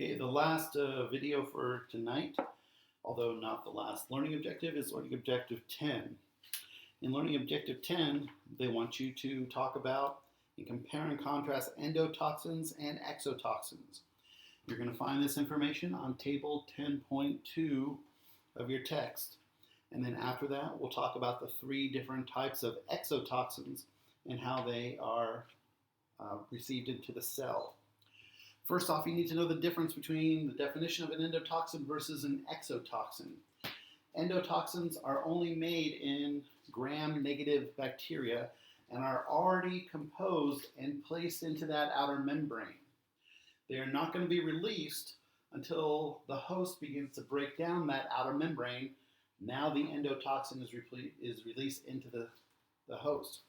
Okay, the last video for tonight, although not the last learning objective, is learning objective 10. In learning objective 10, they want you to talk about and compare and contrast endotoxins and exotoxins. You're going to find this information on table 10.2 of your text. And then after that, we'll talk about the three different types of exotoxins and how they are received into the cell. First off, you need to know the difference between the definition of an endotoxin versus an exotoxin. Endotoxins are only made in gram-negative bacteria and are already composed and placed into that outer membrane. They are not going to be released until the host begins to break down that outer membrane. Now the endotoxin is released into the host.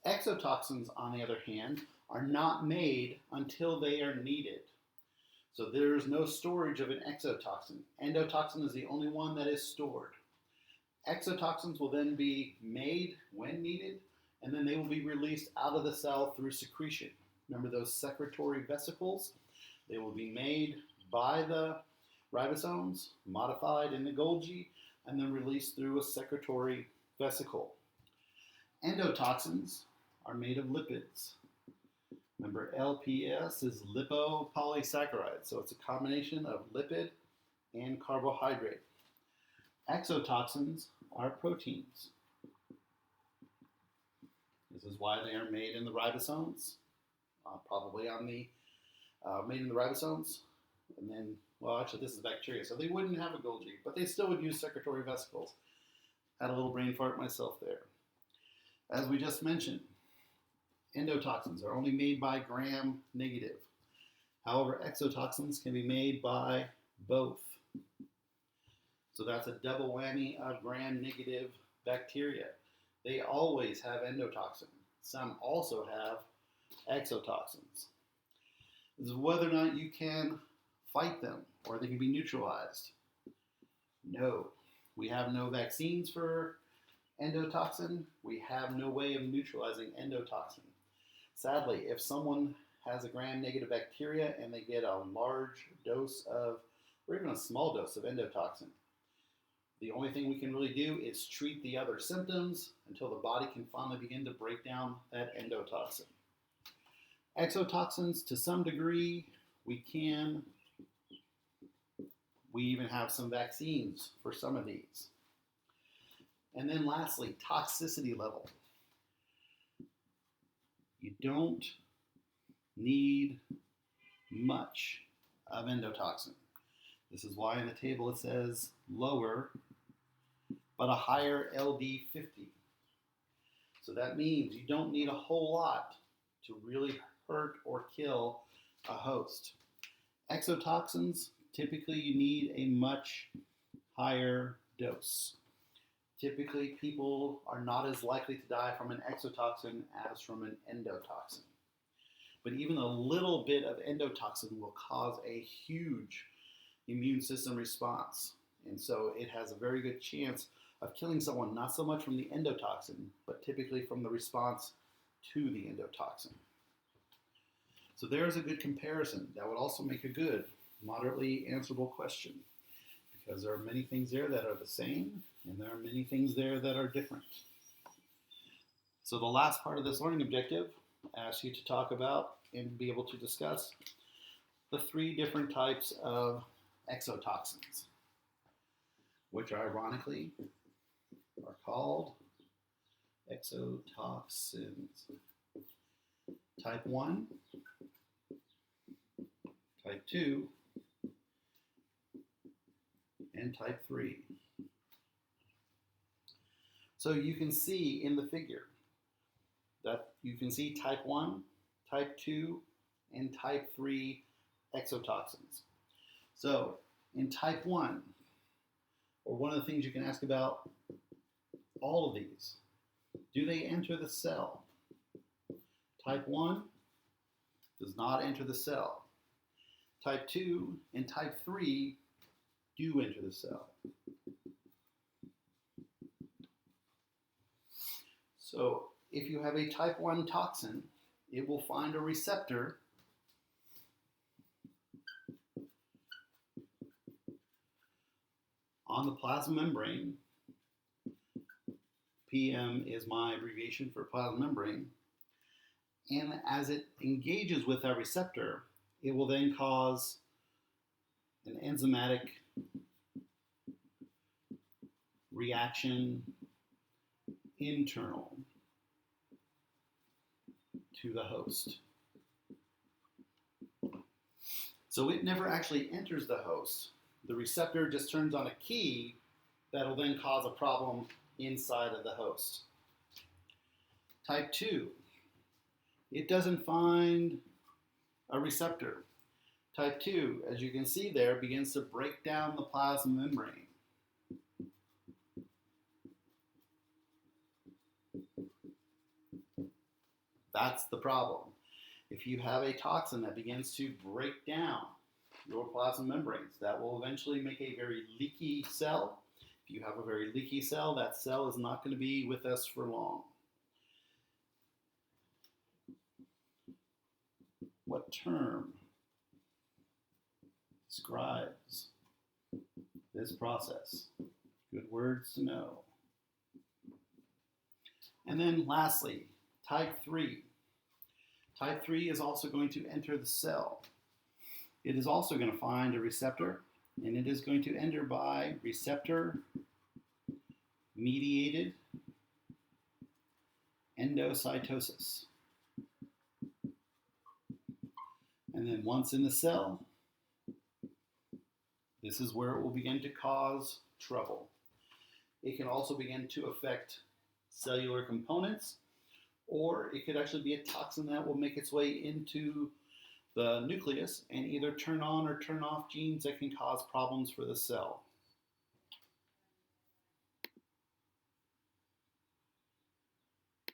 Exotoxins, on the other hand, are not made until they are needed. So there is no storage of an exotoxin. Endotoxin is the only one that is stored. Exotoxins will then be made when needed, and then they will be released out of the cell through secretion. Remember those secretory vesicles? They will be made by the ribosomes, modified in the Golgi, and then released through a secretory vesicle. Endotoxins are made of lipids. Remember, LPS is lipopolysaccharide, so it's a combination of lipid and carbohydrate. Exotoxins are proteins. This is why they are made in the ribosomes, probably on the made in the ribosomes, and then, well, actually, this is bacteria, so they wouldn't have a Golgi, but they still would use secretory vesicles. Had a little brain fart myself there. As we just mentioned, endotoxins are only made by gram-negative. However, exotoxins can be made by both. So that's a double whammy of gram-negative bacteria. They always have endotoxin. Some also have exotoxins. This is whether or not you can fight them or they can be neutralized. No, we have no vaccines for endotoxin. We have no way of neutralizing endotoxin. Sadly, if someone has a gram-negative bacteria and they get a large dose of, or even a small dose of endotoxin, the only thing we can really do is treat the other symptoms until the body can finally begin to break down that endotoxin. Exotoxins, to some degree, we even have some vaccines for some of these. And then lastly, toxicity level. You don't need much of endotoxin. This is why in the table it says lower, but a higher LD50. So that means you don't need a whole lot to really hurt or kill a host. Exotoxins, typically you need a much higher dose. Typically, people are not as likely to die from an exotoxin as from an endotoxin. But even a little bit of endotoxin will cause a huge immune system response. And so it has a very good chance of killing someone, not so much from the endotoxin, but typically from the response to the endotoxin. So there's a good comparison. That would also make a good, moderately answerable question, because there are many things there that are the same, and there are many things there that are different. So the last part of this learning objective asks you to talk about and be able to discuss the three different types of exotoxins, which ironically are called exotoxins. Type 1, type 2, and type 3. So you can see in the figure that you can see type 1, type 2, and type 3 exotoxins. So in type 1, or one of the things you can ask about all of these, do they enter the cell? Type 1 does not enter the cell. Type 2 and type 3 do enter the cell. So if you have a type 1 toxin, it will find a receptor on the plasma membrane. PM is my abbreviation for plasma membrane. And as it engages with that receptor, it will then cause an enzymatic reaction internal to the host. So it never actually enters the host. The receptor just turns on a key that will then cause a problem inside of the host. Type 2, it doesn't find a receptor. Type 2, as you can see there, begins to break down the plasma membrane. That's the problem. If you have a toxin that begins to break down your plasma membranes, that will eventually make a very leaky cell. If you have a very leaky cell, that cell is not going to be with us for long. What term describes this process? Good words to know. And then lastly, type 3. Type 3 is also going to enter the cell. It is also going to find a receptor, and it is going to enter by receptor-mediated endocytosis. And then once in the cell, this is where it will begin to cause trouble. It can also begin to affect cellular components, or it could actually be a toxin that will make its way into the nucleus and either turn on or turn off genes that can cause problems for the cell.